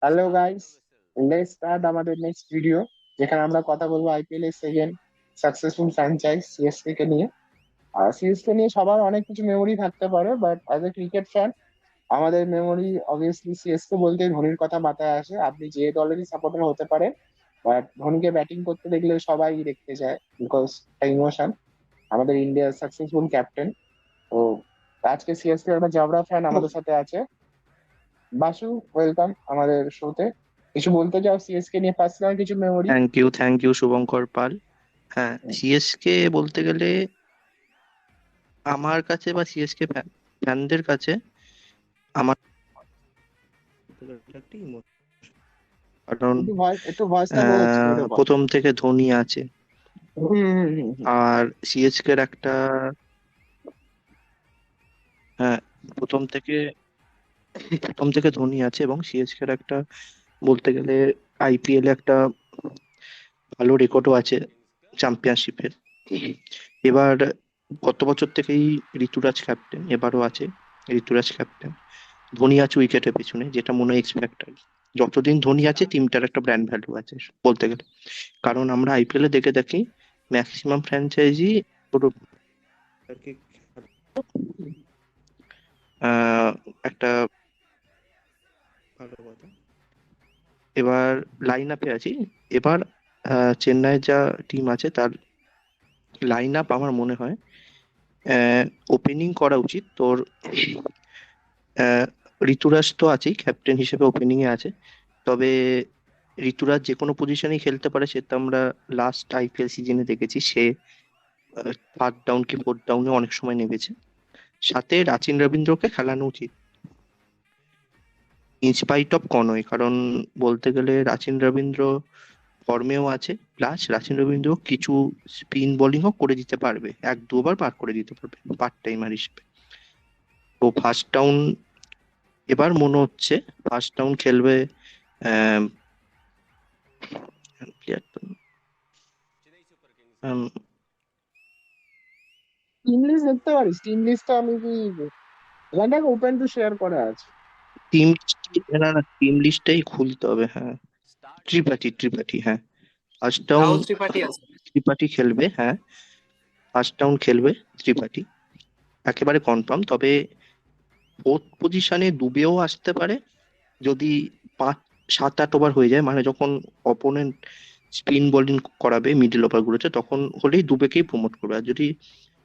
Hello guys, let's start আমাদের next video, যেখানে আমরা কথা বলবো আইপিএল এর সেকেন্ড সাকসেসফুল ফ্র্যাঞ্চাইজ সিএসকে কে নিয়ে। আর সিএসকে নিয়ে সবার অনেক কিছু মেমোরি থাকতে পারে, but as a cricket fan আমাদের মেমোরি অবভিয়াসলি সিএসকে বলতে ধোনির কথা মাথায় আসে। আপনি যে দলেরই সাপোর্টার হতে পারেন, বাট ধোনিকে ব্যাটিং করতে দেখলে সবাই দেখতে চায়, বিকজ ইমোশন। আমাদের ইন্ডিয়ার সাকসেসফুল ক্যাপ্টেন। তো আজকে সিএসকে একটা জাবরা ফ্যান আমাদের সাথে আছে। বাসু, ওয়েলকাম আমাদের শোতে। কিছু বলতে চাও সিএসকে নিয়ে, পার্সোনাল কিছু মেমোরি? থ্যাংক ইউ শুভঙ্কর পাল। হ্যাঁ, সিএসকে বলতে গেলে আমার কাছে বা সিএসকে ফ্যানদের কাছে আমার বলতে গেলে একটা emotion। কারণ একটু ভয়েসটা লো হচ্ছে, জোরে বল। প্রথম থেকে ধোনি আছে। হুম হুম হুম হুম। আর সিএসকে একটা হ্যাঁ, প্রথম থেকে প্রথম থেকে ধোনি আছে এবং সিএসকে একটা বলতে গেলে আইপিএল একটা ভালো রেকর্ডও আছে চ্যাম্পিয়নশিপের। এবার গত বছর থেকেই ঋতুরাজ ক্যাপ্টেন, এবারও আছে ঋতুরাজ ক্যাপ্টেন। ধোনি আছে উইকেটের পেছনে, যেটা মনে হয় এক্সপেক্টেড। যতদিন ধোনি আছে টিমটার একটা ব্র্যান্ড ভ্যালু আছে বলতে গেলে। কারণ আমরা আইপিএল এ দেখে দেখি ম্যাক্সিমাম ফ্র্যাঞ্চাইজি একটা ভালো কথা। এবার লাইন আপে আছি। এবার চেন্নাইয়ের যা টিম আছে তার লাইন আপ আমার মনে হয় ওপেনিং করা উচিত তোর। আহ, ঋতুরাজ তো আছেই, ক্যাপ্টেন হিসেবে ওপেনিং এ আছে। তবে ঋতুরাজ যে কোনো পজিশনেই খেলতে পারে, সেটা আমরা লাস্ট আইপিএল সিজনে দেখেছি। সে থার্ড ডাউন কি ফোর্থ ডাউনে অনেক সময় নেমেছে। সাথে রাচিন রবীন্দ্রকে খেলানো উচিত ইনস্পাইট অফ কনওয়ে। কারণ বলতে গেলে রাচিন রবীন্দ্র ফর্মেও আছে, প্লাস রাচিন রবীন্দ্র কিছু স্পিন বোলিংও করে দিতে পারবে, এক দুবার পার করে দিতে পারবে পার্ট টাইমার হিসেবে। তো ফার্স্ট ডাউন এবার মনে হচ্ছে ফার্স্ট ডাউন খেলবে। আহ, player তো, আম, টিম লিস্ট দেখতে পারিস, টিম লিস্টটা আমি কি এখানটা ওপেন টু শেয়ার করা আছে? টিম না না, টিম লিস্টটাই খুলতে হবে। হ্যাঁ, ত্রিপাঠী হ্যাঁ। ফার্স্ট ডাউন রাহুল ত্রিপাঠী আছে। ত্রিপাঠী খেলবে, হ্যাঁ। ফার্স্ট ডাউন খেলবে ত্রিপাঠী, একেবারে কনফার্ম। তবে ফোর্থ পজিশনে দুবেও আসতে পারে যদি 5 7 8 ওভার হয়ে যায়, মানে যখন অপোনেন্ট স্পিন বোলিং করাবে মিডল ওভার গুলোতে, তখন হলেই দুবেকেই প্রমোট করবে। আর যদি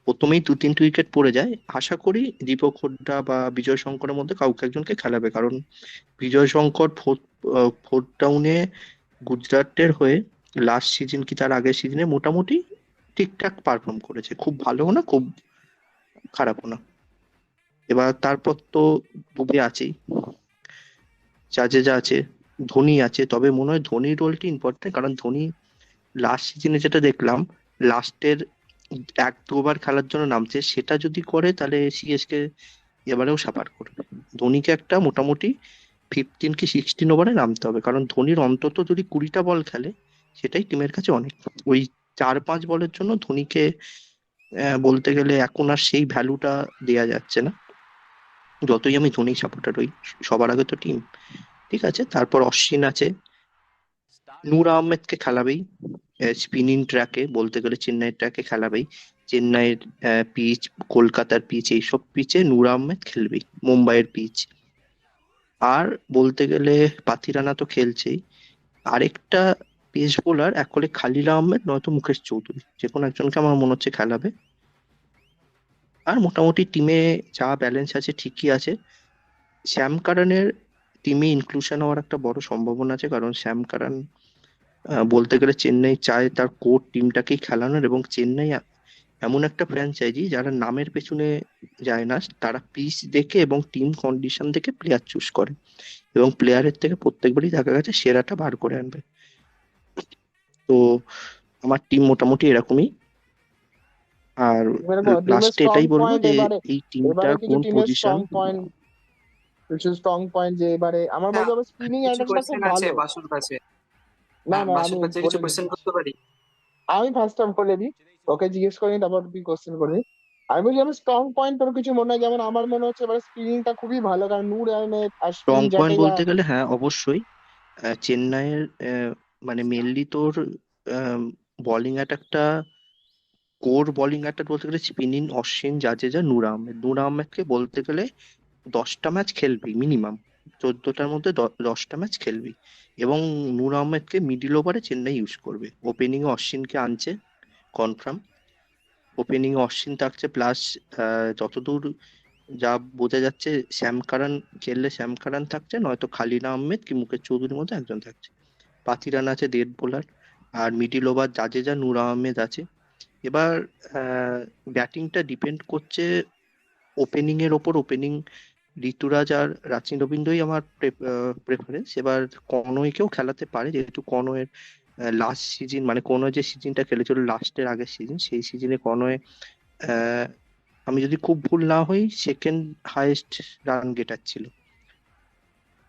প্রথমেই 2 3টে উইকেট পড়ে যায়, আশা করি দীপক হুডা বা বিজয় শঙ্করের মধ্যে কাউকে একজনকে খেলাবে। কারণ বিজয় শঙ্কর ফোর্থ ডাউনে গুজরাটের হয়ে লাস্ট সিজন কি তার আগের সিজনে মোটামুটি ঠিকঠাক পারফর্ম করেছে, খুব ভালো না খুব খারাপও না। এবার তারপর তো দুবে আছেই, জাজেজা আছে, ধোনি আছে। তবে মনে হয় ধোনির রোলটি ইম্পর্টেন্ট, কারণ ধোনি লাস্ট সিজনে যেটা দেখলাম, লাস্টের 1 2 ওভার খেলার জন্য নামছে, সেটা যদি করে তাহলে সিএসকে এবারেও সাফার করবে। ধোনিকে একটা মোটামুটি 15 কি 16 ওভারে নামতে হবে, কারণ ধোনির অন্তত যদি 20টা বল খেলে, সেটাই টিমের কাছে অনেক। ওই 4 5 বলের জন্য ধোনিকে বলতে গেলে এখন আর সেই ভ্যালুটা দেয়া যাচ্ছে না। যতই আমি ধোনি সাপোর্টার হই, সবার আগে তো টিম। ঠিক আছে, তারপর অশ্বিন আছে। নূর আহমেদকে খেলাবেই স্পিনিং ট্র্যাকে, বলতে গেলে চেন্নাইয়ের ট্র্যাকে খেলাবেই। চেন্নাইয়ের পিচ, কলকাতার পিচ, এইসব পিচে নূর আহমেদ খেলবেই, মুম্বাইয়ের পিচ। আর বলতে গেলে পাথিরানা তো খেলছেই। আরেকটা পেস বোলার এক হলে খালিল আহমেদ, নয়তো মুকেশ চৌধুরী, যে কোনো একজনকে আমার মনে হচ্ছে খেলাবে। আর মোটামুটি টিমে যা ব্যালেন্স আছে ঠিকই আছে। শ্যাম কারানের টিমে ইনক্লুশন হওয়ার একটা বড় সম্ভাবনা আছে, কারণ শ্যাম কারান বলতে গেলে চেন্নাই চায় তার কোর টিমটাকেই খেলানোর। এবং চেন্নাই এমন একটা ফ্র্যাঞ্চাইজি যারা নামের পেছনে যায় না, তারা পিচ দেখে এবং টিম কন্ডিশন দেখে প্লেয়ার চুজ করে, এবং প্লেয়ারের থেকে প্রত্যেকবারই দেখা গেছে সেরাটা বার করে আনবে। তো আমার টিম মোটামুটি এরকমই। আর এবারে টিমের লাস্টে স্ট্রং এটাই বলবো পয়েন্ট যে এবারে, এই টিমটা এবারে কিছু কোন টিমের পজিশন। স্ট্রং পয়েন্ট, কিছু স্ট্রং পয়েন্ট যে এবারে আমার হ্যাঁ, বলতে হবে স্পিনিং কিছু অ্যাটাকটা খুব কোয়েশ্চেন আছে ভালো। বাসুর কাছে। না হ্যাঁ, না, আমি বাসুর কাছে কিছু বলে নি, কোয়েশ্চেন করতে পারি? আমি ফার্স্ট টাইম বলে দিই, ওকে জিজ্ঞেস করিনি তারপর তুই কোশ্চেন করবি। আমি বলছি আমি স্ট্রং পয়েন্ট তোর কিছু মনে হয়, যেমন আমার মনে হচ্ছে এবার স্পিনিংটা খুবই ভালো, কারণ নূর আহমেদ, স্ট্রং অশ্বিন পয়েন্ট জাডেজা। বলতে গেলে হ্যাঁ অবশ্যই। চেন্নাইয়ের মানে মেনলি তোর বোলিং অ্যাটাকটা, কোর বোলিং অ্যাটাক বলতে গেলে স্পিনিং অশ্বিন, জাদেজা, নূর আহমেদ। নূর আহমেদকে বলতে গেলে 10টা ম্যাচ খেলবি মিনিমাম, 14টার মধ্যে 10টা ম্যাচ খেলবি। এবং নূর আহমেদকে মিডিল ওভারে চেন্নাই ইউজ করবে। ওপেনিং এ অশ্বিনকে আনছে কনফার্ম, ওপেনিং এ অশ্বিন থাকছে, প্লাস যতদূর যা বোঝা যাচ্ছে শ্যাম কারান খেললে শ্যাম কারান থাকছে, নয়তো খালিদ আহমেদ কি মুকেশ চৌধুরীর মধ্যে একজন থাকছে। পাতিরান আছে ডেড বোলার, আর মিডিল ওভার জাদেজা, নূর আহমেদ আছে। এবার ব্যাটিংটা ডিপেন্ড করছে ওপেনিং এর ওপর। ওপেনিং ঋতুরাজ আর রাচিন রবীন্দ্রই আমার প্রেফারেন্স। এবার কনওয়েকেও খেলাতে পারে, যেহেতু কনওয়ের লাস্ট সিজন, মানে কনওয়ে যে সিজনটা খেলেছিল লাস্টের আগের সিজন, সেই সিজনে কনওয়ে আহ, আমি যদি খুব ভুল না হই সেকেন্ড হাইয়েস্ট রান গেটার ছিল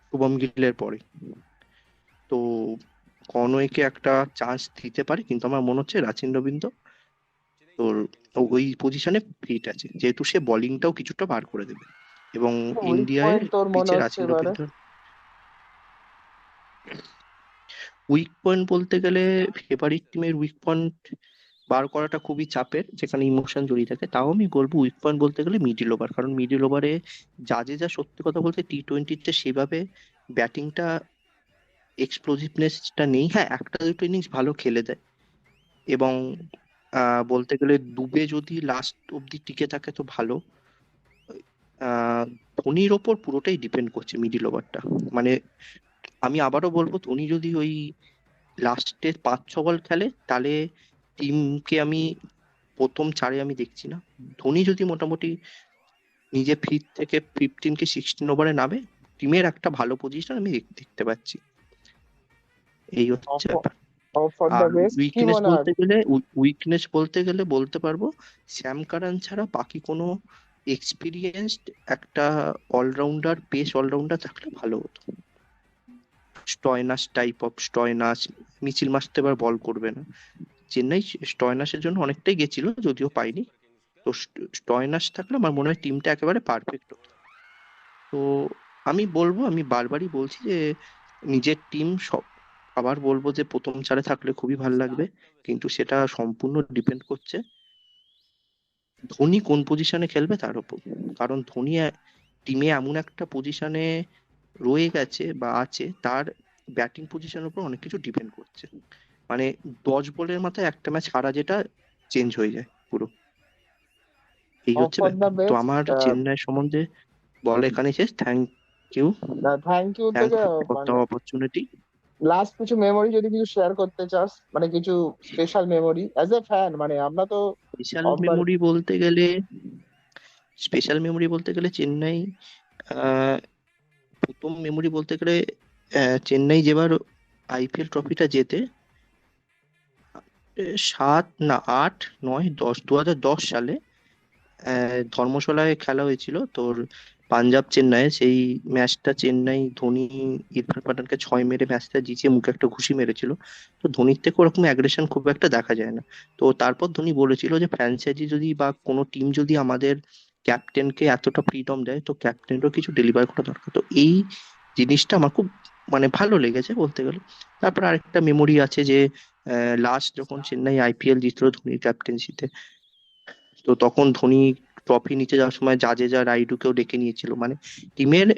শুভম গিলের পরে। তো কনওয়েকে একটা চান্স দিতে পারে, কিন্তু আমার মনে হচ্ছে রাচিন রবীন্দ্র তোর ওই পজিশনে ফিট আছে, যেহেতু সে বোলিংটাও কিছুটা বার করে দেবে। এবং উইক ইন্ডিয়ায় পয়েন্ট তোর মনে পিচে হচ্ছে রাচিন এবারে? রবীন্দ্র উইক পয়েন্ট বলতে গেলে ফেভারিট টিমের উইক পয়েন্ট বার করাটা খুবই চাপের, যেখানে ইমোশন জড়িয়ে থাকে। তাও আমি বলবো উইক পয়েন্ট বলতে গেলে মিডিল ওভার, কারণ মিডিল ওভারে যা সত্যি কথা বলতে টি-20তে সেভাবে ব্যাটিংটা এক্সপ্লোসিভনেসটা নেই। হ্যাঁ, একটা দুটো ইনিংস ভালো খেলে দেয়। এবং বলতে গেলে দুবে যদি লাস্ট অব্দি টিকে থাকে তো ভালো। আহ ধোনির ওপর পুরোটাই ডিপেন্ড করছে মিডিল ওভারটা। মানে আমি আবারও বলবো, ধোনি যদি ওই লাস্টে 5-6 বল খেলে, তাহলে টিমকে আমি প্রথম চারে আমি দেখছি না। ধোনি যদি মোটামুটি নিজে ফিট থেকে 15 কি 16 ওভারে নামে, টিমের একটা ভালো পজিশন আমি দেখতে পাচ্ছি। এই হচ্ছে ব্যাপার। ফর দ্য আর বেস্ট কি উইকনেস মনে হয়? বলতে গেলে, বলতে পারবো শ্যাম কারান ছাড়া বাকি কোনো এক্সপিরিয়েন্সড একটা অলরাউন্ডার, পেস অলরাউন্ডার থাকলে ভালো হতো। স্টয়নাস টাইপ অফ স্টয়নাস, মিচিল মাস তো এবার বল করবে না। চেন্নাই স্টয়নাসের জন্য অনেকটাই গেছিল, যদিও পাইনি। তো স্টয়নাস থাকলে আমার মনে হয় টিমটা একেবারে পারফেক্ট হতো। তো আমি বলবো, আমি বারবারই বলছি যে নিজের টিম সব, আবার বলবো যে প্রথম চারে থাকলে খুবই ভালো লাগবে, কিন্তু সেটা সম্পূর্ণ ডিপেন্ড করছে ধোনি কোন পজিশনে খেলবে তার উপর। কারণ ধোনি টিমে এমন একটা পজিশনে রয়ে গেছে বা আছে, তার ব্যাটিং পজিশনের উপর অনেক কিছু ডিপেন্ড করছে। মানে 10 বলের মাথায় একটা ম্যাচ হারা, যেটা চেঞ্জ হয়ে যায় পুরো। এই হচ্ছে ফর দ্য ব্যাপার। তো বেস্ট। আমার চেন্নাই সম্বন্ধে বলা এখানে শেষ। Thank you. Thank you thank থেকে ফর দ্য মানে অপরচুনিটি। লাস্ট কিছু মেমোরি যদি কিছু শেয়ার করতে চাস, মানে কিছু special memory as a fan, মানে আমরা তো স্পেশাল অফবার। মেমোরি বলতে গেলে, চেন্নাই আহ, প্রথম মেমোরি বলতে গেলে চেন্নাই যেবার আইপিএল ট্রফিটা জেতে, 7 না 8 9 10 2010 সালে ধর্মশালায় খেলা হয়েছিল তোর পাঞ্জাব চেন্নাই। সেই ম্যাচটা চেন্নাই ধোনি ইরফান পাঠানকে 6 মেরে ম্যাচটা জিতিয়ে মুখে একটা ঘুষি মেরেছিল। তো ধোনির থেকে ওরকম অ্যাগ্রেশন খুব একটা দেখা যায় না। তো তারপর ধোনি বলেছিল যে ফ্র্যাঞ্চাইজি যদি বা কোনো টিম যদি আমাদের ক্যাপ্টেনকে এতটা ফ্রিডম দেয়, তো ক্যাপ্টেনেরও কিছু ডেলিভার করা দরকার। তো এই জিনিসটা আমার খুব মানে ভালো লেগেছে বলতে গেলে। তারপর আরেকটা মেমোরি আছে যে লাস্ট যখন চেন্নাই আইপিএল জিতলো ধোনির ক্যাপ্টেন্সিতে, তো তখন ধোনি ট্রফি নিতে যাওয়ার সময় জাদেজা, রাইডুকেও ডেকে নিয়েছিল। মানে টিমের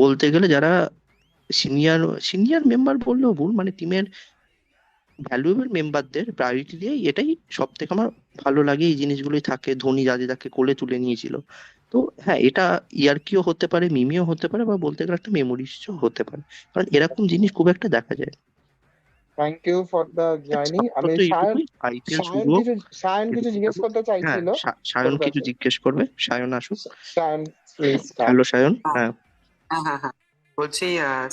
বলতে গেলে যারা সিনিয়র সিনিয়র মেম্বার বললেও ভুল, মানে টিমের ভ্যালুয়েবল মেম্বারদের প্রায়োরিটি দিয়ে, এটাই সব থেকে আমার ভালো লাগে। এই জিনিসগুলোই থাকে, ধোনি জাদেজাকে কোলে তুলে নিয়েছিল। তো হ্যাঁ, এটা ইয়ার্কিও হতে পারে, মিমিও হতে পারে, বা বলতে গেলে একটা মেমোরিজও হতে পারে, কারণ এরকম জিনিস খুব একটা দেখা যায় না। Thank you for the journey. আমি আপাতত সায়ন, এইটুকুই, আইপিএল শুরু হোক, সায়ন কিছু এদিকে জিজ্ঞেস যাবো। করতে হ্যাঁ, চাইছিল তোর সায়ন কিছু কাছে। জিজ্ঞেস করবে, সায়ন আসুক। Sayan please start. Hello Sayan, হ্যাঁ। হ্যাঁ হ্যাঁ হ্যাঁ বলছি,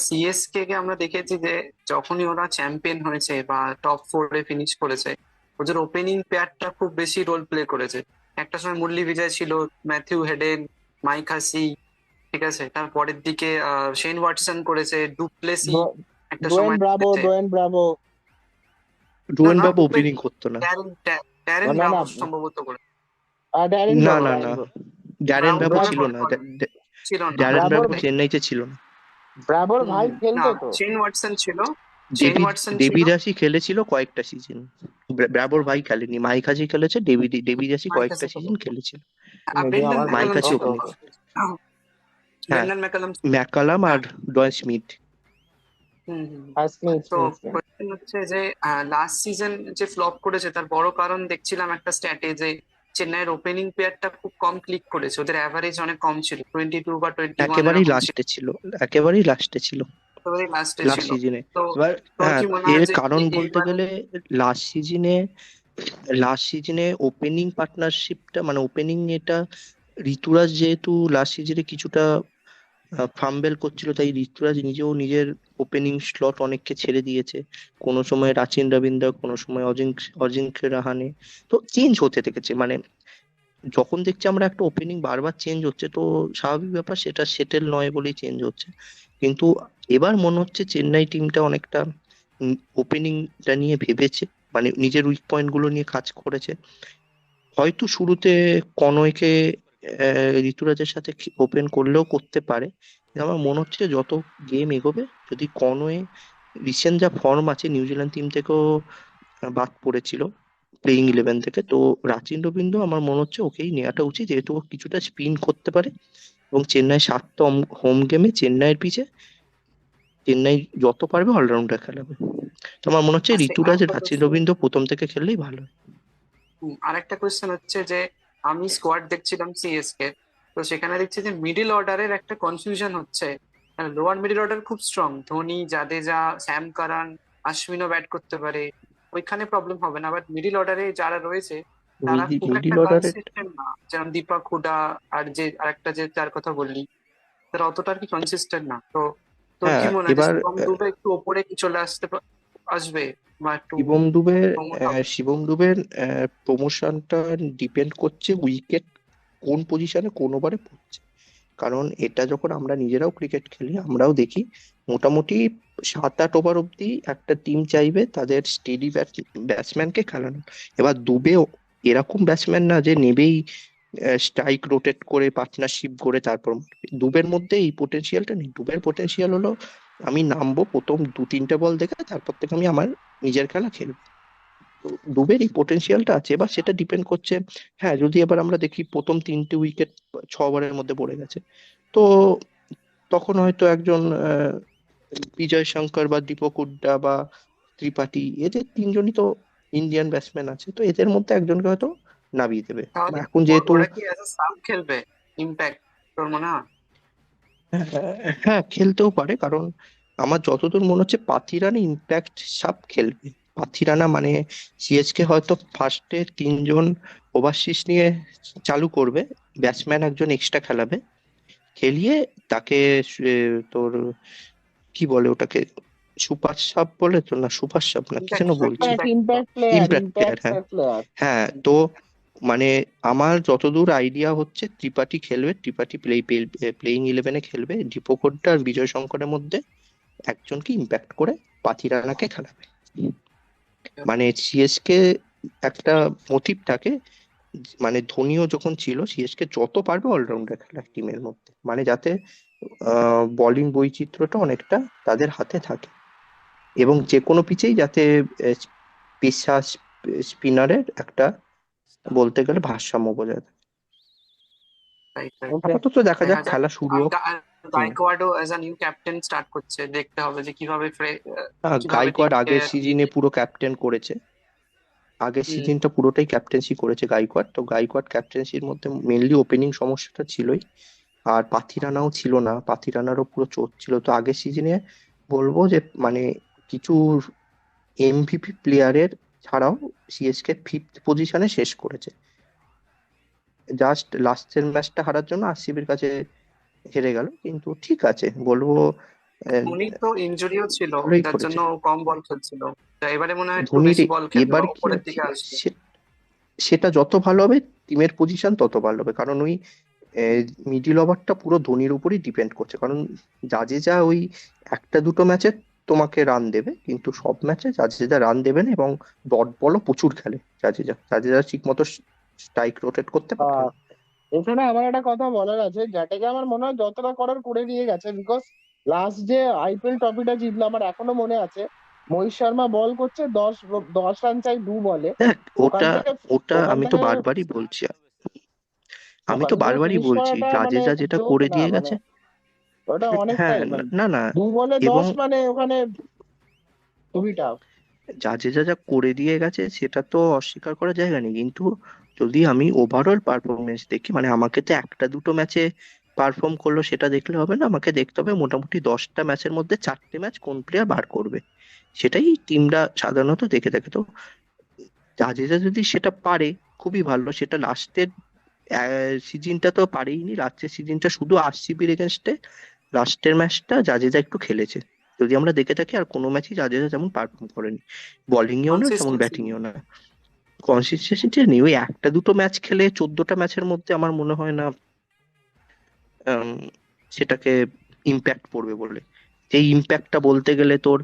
সিএসকে কে আমরা দেখেছি যে যখনই ওরা চ্যাম্পিয়ন হয়েছে বা টপ 4-এ ফিনিশ করেছে, ওদের ওপেনিং পেয়ারটা খুব বেশি রোল প্লে করেছে। একটা সময় মুরলি বিজয় ছিল, ম্যাথিউ হেডেন, মাইক হাসি, ঠিক আছে, তার পরের দিকে শেন ওয়াটসন করেছে, ডুপ্লেসি একটা ডোয়েন সময় ব্রাভো, করেছে। Dwayne Bravo. না, Rohan not Babu du Plessis, opening করতো না। ড্যারেন না না, ব্রাভো সম্ভবত করে। ড্যারেন না ব্রাভো, না ড্যারেন না, ব্রাভো। ড্যারেন ব্রাভো ব্রাভো বোধহয় ছিল না। করেনি, ছিল না। ড্যারেন ব্রাভোর ব্রাভো চেন্নাইতে ছিল না। ব্রাভোর ভাই না, খেলতো তো। শেন ওয়াটসন ছিল। শেন ওয়াটসন ছিল। ডেভি দাসি খেলেছিল কয়েকটা সিজন, ব্রাভোর ভাই খেলেনি। মাইক হাজি খেলেছে, ডেভি দাসি মাইক কয়েকটা হাসি সিজন খেলেছিল। মেবি ব্রেন্ডন আমার মাইক ম্যাকালাম মনে হাজি ছিল। হতো। ওখানে, হ্যাঁ, ব্রেন্ডন ম্যাকালাম। ম্যাকালাম আর হ্যাঁ। Dwayne Smith. হুম। তো স্মিথ। কোয়েশ্চেন হচ্ছে যে লাস্ট সিজন যে ফ্লপ করেছে তার বড় কারণ দেখছিলাম একটা স্ট্যাটে যে চেন্নাইয়ের ওপেনিং পেয়ারটা খুব কম ক্লিক করেছে, ওদের অ্যাভারেজ অনেক কম ছিল, 22 বা 21 একেবারেই এরকম ছিল, লাস্টে ছিল, একেবারেই লাস্টে ছিল একেবারে লাস্টে লাস্ট ছিল। সিজনে। তো এবার তোর হ্যাঁ, কি মনে এর হয় যে কারণ বলতে এইবারে? গেলে লাস্ট সিজনে লাস্ট সিজনে ওপেনিং পার্টনারশিপটা, মানে ওপেনিং এটা, ঋতুরাজ যেহেতু লাস্ট সিজনে কিছুটা ফাম্বেল করছিল, তাই ঋতুরাজ নিজেও নিজের ওপেনিং স্লট অনেককে ছেড়ে দিয়েছে। কোনো সময় রাচিন রবীন্দ্র, কোনো সময় অজিঙ্ক্য রাহানে, তো চেঞ্জ হতে থেকেছে। মানে যখন দেখছি আমরা একটা ওপেনিং বারবার চেঞ্জ হচ্ছে, তো স্বাভাবিক ব্যাপার, সেটা সেটেল নয় বলেই চেঞ্জ হচ্ছে। কিন্তু এবার মনে হচ্ছে চেন্নাই টিমটা অনেকটা ওপেনিংটা নিয়ে ভেবেছে, মানে নিজের উইক পয়েন্ট গুলো নিয়ে কাজ করেছে। হয়তো শুরুতে কনওয়েকে ঋতুরাজের সাথে ওপেন করলেও করতে পারে, কিন্তু আমার মনে হচ্ছে যত গেম এগোবে, যদি কনওয়ে রিসেন্ট যা ফর্ম আছে, নিউজিল্যান্ড টিম থেকেও বাদ পড়েছিল প্লেইং ইলেভেন থেকে, তো রাচিন রবীন্দ্র আমার মনে হচ্ছে ওকেই নেওয়াটা উচিত, যেহেতু ও কিছুটা স্পিন করতে পারে। এবং চেন্নাই 7টা হোম গেমে চেন্নাইয়ের পিছে চেন্নাই যত পারবে অলরাউন্ডার খেলাবে। তো আমার মনে হচ্ছে আচ্ছা, ঋতুরাজ আরেকটা রাচিন কোয়েশ্চেন। রবীন্দ্র প্রথম থেকে খেললেই ভালো হয়। আরেকটা কোয়েশ্চেন হচ্ছে যে আমি স্কোয়াড দেখছিলাম সিএসকে, তো সেখানে দেখছি যে মিডিল অর্ডারের একটা কনফিউশন হচ্ছে। লোয়ার মিডিল অর্ডার খুব strong, Dhoni, Jadeja, Sam Curran, আশ্বিনও ব্যাট করতে পারে, ওইখানে প্রবলেম হবে না, বাট মিডিল অর্ডারে যারা রয়েছে তারা খুব মিডিল একটা অর্ডারে, কনসিস্টেন্ট না, যেমন দীপক হুডা আর যে আরেকটা যে যার কথা বললি, তারা অতটা আর কি কনসিস্টেন্ট না। তো তোর কি হ্যাঁ মনে হয় যে এবার শিবম দুবে একটু ওপরে কি চলে আসবে, বা একটু শিবম দুবের promote হবে? শিবম দুবের প্রমোশনটা ডিপেন্ড করছে উইকেট কোন পজিশনে কোন ওভারে পড়ছে। কারণ এটা যখন আমরা নিজেরাও ক্রিকেট খেলি, আমরাও দেখি মোটামুটি 7-8 ওভার অব্দি একটা টিম চাইবে তাদের স্টেডি ব্যাটসম্যানকে খেলানো। এবার দুবেও এরকম ব্যাটসম্যান না যে নেবেই স্ট্রাইক রোটেট করে পার্টনারশিপ করে তারপর মারবে। দুবের মধ্যে এই পোটেনশিয়ালটা নেই। দুবের পোটেনশিয়াল হলো আমি নামবো, প্রথম 2-3টে বল দেখে তারপর থেকে আমি আমার নিজের খেলা খেলবো। তো দুবের এই পোটেনশিয়ালটা আছে, এবার সেটা ডিপেন্ড করছে। হ্যাঁ, যদি এবার আমরা দেখি প্রথম 3টে উইকেট 6 ওভারের মধ্যে পড়ে গেছে, তো তখন হয়তো একজন বিজয় শঙ্কর বা দীপক হুড্ডা বা ত্রিপাঠী, এদের 3জনই তো ইন্ডিয়ান ব্যাটসম্যান আছে, তো এদের মধ্যে একজনকে হয়তো নামিয়ে দেবে। বা তাহলে এখন যেহেতু ওরা কি অ্যাজ আ সাব খেলবে? ইম্প্যাক্ট, তোর মনে হয়? হ্যাঁ খেলতেও পারে, কারণ আমার যতদূর মনে হচ্ছে পাথিরানা ইম্প্যাক্ট সাব খেলবে। পাথিরানা মানে সিএসকে হয়তো ফার্স্টে 3জন ওভারসিজ নিয়ে চালু করবে, ব্যাটসম্যান একজন এক্সট্রা খেলাবে, খেলিয়ে তাকে তোর কি বলে ওটাকে, সুপার সাব বলে তো, না সুপার সাব না, কি যেন বলছে, impact impact player, impact player, impact হ্যাঁ। প্লেয়ার। হ্যাঁ, তো মানে আমার যতদূর আইডিয়া হচ্ছে ত্রিপাঠী খেলবে, ত্রিপাঠী প্লেইং ইলেভেনে খেলবে, দীপক হুড্ডা আর বিজয় শঙ্করের মধ্যে একজনকে ইম্প্যাক্ট করে পাথিরানাকে খেলাবে। মানে সিএসকে একটা মোটিভ থাকে, মানে ধোনিও যখন ছিল, সিএসকে যত পারবে অলরাউন্ডার খেলা টিমের মধ্যে, মানে যাতে বোলিং বৈচিত্র্যটা অনেকটা তাদের হাতে থাকে, এবং যে কোনো পিচেই যাতে পেসা স্পিনারের একটা বলতে গেলে ভারসাম্য বজায় থাকে। Right, right. ওকে। আপাতত দেখা যাক, দেখা যাক। খেলা শুরু আর হোক। হুম। গায়কোয়াড়ও as a new captain start করছে, দেখতে হবে যে কিভাবে কিভাবে গাইকোয়াড় টিমকে। আগের সিজনে পুরো ক্যাপ্টেন করেছে, আগের হুম। সিজনটা পুরোটাই ক্যাপ্টেন্সি করেছে গাইকোয়াড়, তো গাইকোয়াড় ক্যাপ্টেন্সির মধ্যে মেনলি ওপেনিং সমস্যাটা ছিলই। আর পাথিরানাও ছিল না, পাথিরানারও পুরো চোট ছিল, তো আগের সিজনে বলবো যে মানে কিছু এমভিপি প্লেয়ারের ছাড়াও সিএসকে 5th পজিশনে শেষ করেছে, জাস্ট লাস্টের ম্যাচটা হারার জন্য আরসিবির কাছে হেরে গেল, কিন্তু ঠিক আছে বলবো, আহ, ধোনি তো ইনজুরিও ছিল, ভালোই যার জন্য করেছে। ও কম বল খেলছিল। তা এবারে মনে হয় একটু ধোনির বেশি বল খেলবে এবার বা কি উপরের আছে, দিকে আসবে। সেটা যত ভালো হবে টিমের পজিশন তত ভালো হবে, কারণ ওই মিডিল ওভারটা পুরো ধোনির উপরই ডিপেন্ড করছে, কারণ জাদেজা ওই একটা দুটো ম্যাচে তোমাকে রান দেবে, কিন্তু সব ম্যাচে জাদেজা রান দেবে না, এবং ডট বলও প্রচুর খেলে জাদেজা ঠিক মতো স্ট্রাইক রোটেট করতে পারে আহ না। এখানে আমার একটা কথা বলার আছে, জাডেজা আমার মনে হয় যতটা করার করে দিয়ে গেছে, বিকজ লাস্ট যে আইপিএল ট্রফিটা জিতলো আমার এখনো মনে আছে, মহিত শর্মা বল করছে 10 রান চাই 2 বলে। দেখ, ওখান ওটা থেকে ওটা ওখান আমি তো থেকে বারবারই বলছি, আমি ওখান তো থেকে বারবারই ফিনিশ বলছি করাটা মানে জাদেজা যেটা জোক করে না দিয়ে মানে, গেছে। ওটা হ্যাঁ, অনেকটাই মানে না না, 2 বলে এবং 10 মানে ওখানে খুবই টাফ। জাদেজা যা করে দিয়ে গেছে সেটা তো অস্বীকার করার জায়গা নেই, কিন্তু যদি আমি ওভারঅল পারফরমেন্স দেখি, মানে আমাকে তো একটা দুটো ম্যাচে পারফর্ম করলো সেটা দেখলে হবে না, আমাকে দেখতে হবে মোটামুটি 10টা ম্যাচের মধ্যে 4টে ম্যাচ কোন প্লেয়ার বার করবে, সেটাই টিমরা সাধারণত দেখে থাকে। তো জাদেজা যদি সেটা পারে খুবই ভালো, সেটা লাস্টের সিজনটা তো পারেইনি, লাস্টের সিজনটা শুধু আরসিবির এগেনস্টে লাস্টের ম্যাচটা জাদেজা একটু খেলেছে, যদি আমরা দেখে থাকি আর কোনো ম্যাচই জাদেজা যেমন পারফর্ম করেনি, বোলিংয়েও না তেমন কনসিস্টেন্সি ব্যাটিংয়েও না, কনসিস্টেন্সি নেই। ওই একটা দুটো ম্যাচ খেলে 14টা ম্যাচের মধ্যে আমার মনে হয় না আম, সেটাকে ইম্প্যাক্ট পড়বে বলে। এই ইম্প্যাক্টটা বলতে গেলে তোর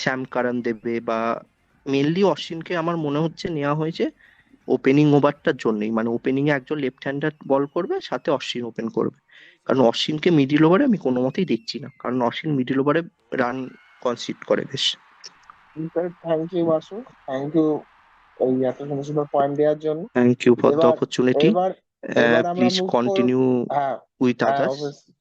শ্যাম কারান দেবে বা মেনলি অশ্বিনকে আমার মনে হচ্ছে নেওয়া হয়েছে ওপেনিং ওভারটার জন্যই, মানে ওপেনিং এ একজন লেফট হ্যান্ডার বল করবে, সাথে অশ্বিন ওপেন করবে। কারণ অশ্বিনকে মিডিল ওভারে আমি কোনো মতেই দেখছি না, কারণ অশ্বিন মিডিল ওভারে রান কনসিড করে বেশ। Thank you Basu, thank you এই এত সুন্দর সুন্দর পয়েন্ট দেওয়ার জন্য। থ্যাংক ইউ ফর দ্য এবার অপরচুনিটি। এবার এবার আমরা প্লিজ মুভ করব। কন্টিনিউ হ্যাঁ, উইথ হ্যাঁ আদার্স। অবশ্যই।